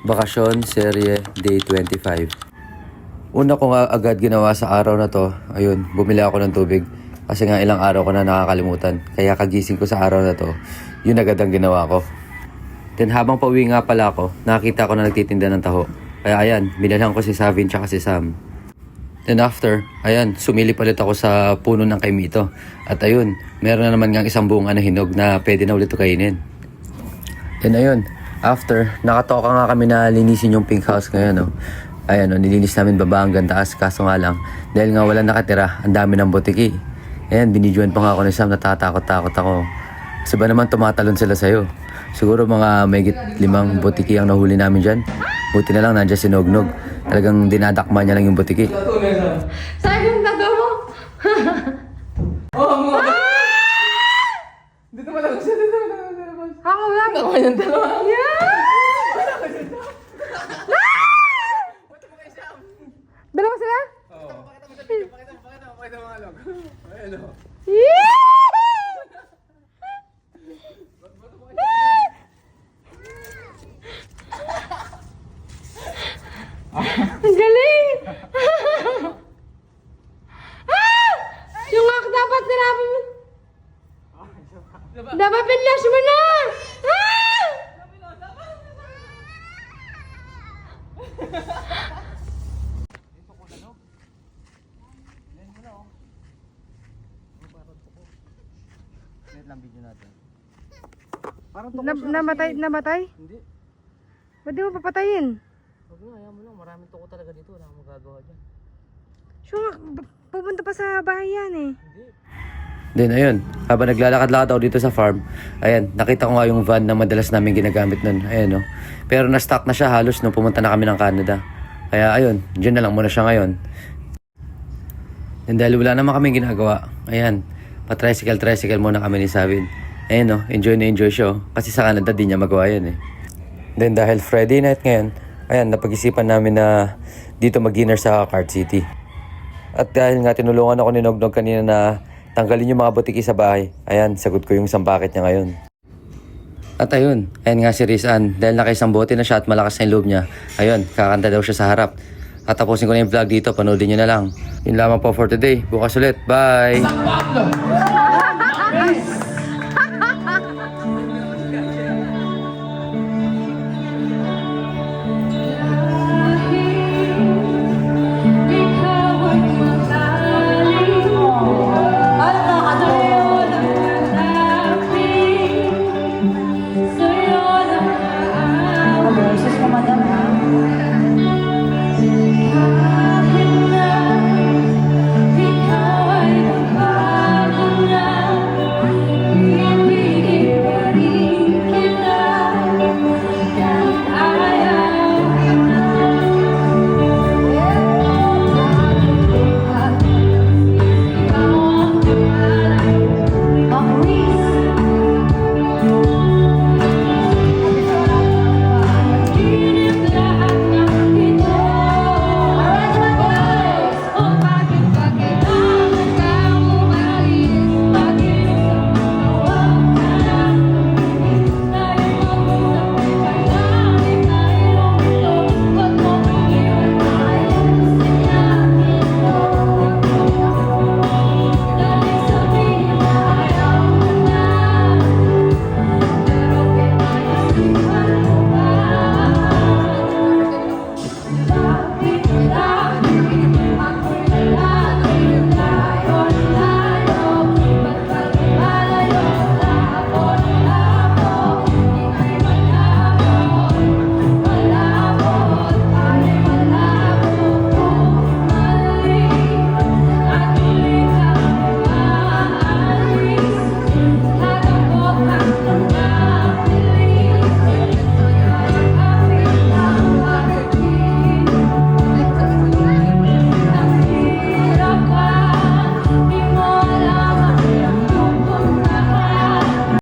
Bakasyon, serye, day 25. Una ko nga agad ginawa sa araw na to, ayun, bumili ako ng tubig. Kasi nga ilang araw ko na nakakalimutan. Kaya kagising ko sa araw na to, yun agad ang ginawa ko. Then habang pauwi nga pala ako, nakita ko na nagtitinda ng taho. Kaya ayan, binalhan ko si Savin tsaka si Sam. Then after, ayan, sumilip ulit ako sa puno ng kaimito. At ayun, meron na naman nga isang bunga na hinog na pwede na ulit kainin. Then ayun, after, nakatoka nga kami na linisin yung pink house ngayon, no. Ayan, no, nilinis namin baba hanggang taas, kaso nga lang, dahil nga wala nakatira, ang dami ng butiki. Ayan, binidyoan pa nga ako ni Sam, natatakot-takot ako. Kasi ba naman tumatalon sila sa'yo? Siguro mga mayigit 5 butiki ang nahuli namin dyan. Buti na lang nandiyan si Nognog. Talagang dinadakma niya lang yung butiki. Saan yung tato mo? Oh, mga dito pala siya, dito pala. Ako lang. Ako yung dalawa. Dalawa sila? Oo. Pakita mo nga lang. Ayan o. Ang galing! Yung ak dapat sinabi mo. Dapat pinlash mo na! Namatay? Hindi. Ba't di mo papatayin? Huwag na, ayaw mo lang. Maraming tuko talaga dito. Wala akong magagawa dyan. Sure, pupunta pa sa bahay yan eh. Hindi. Then ayun, habang naglalakad-lakad ako dito sa farm, ayan, nakita ko nga yung van na madalas namin ginagamit nun. Ayan, no. Pero na-stock na siya halos nung pumunta na kami ng Canada. Kaya ayun, dyan na lang muna siya ngayon. Then dahil wala naman kami ginagawa, ayan, pa-tricycle muna kami ni Savin. Ayan, no, enjoy na enjoy siya. Kasi sa Canada di niya magawa yan eh. Then dahil Friday night ngayon, ayan, napag-isipan namin na dito mag-dinner sa Cart City. At dahil nga tinulungan ako ni Nognog kanina na tanggalin yung mga butiki sa bahay, ayan, sagot ko yung isang bucket niya ngayon. At ayun, ayan nga si Rizan, dahil nakaisang bote na siya at malakas na yung loob niya, ayun, kakanta daw siya sa harap. At tapusin ko na yung vlog dito, panoodin nyo na lang. Yun lamang po for today, bukas ulit, bye!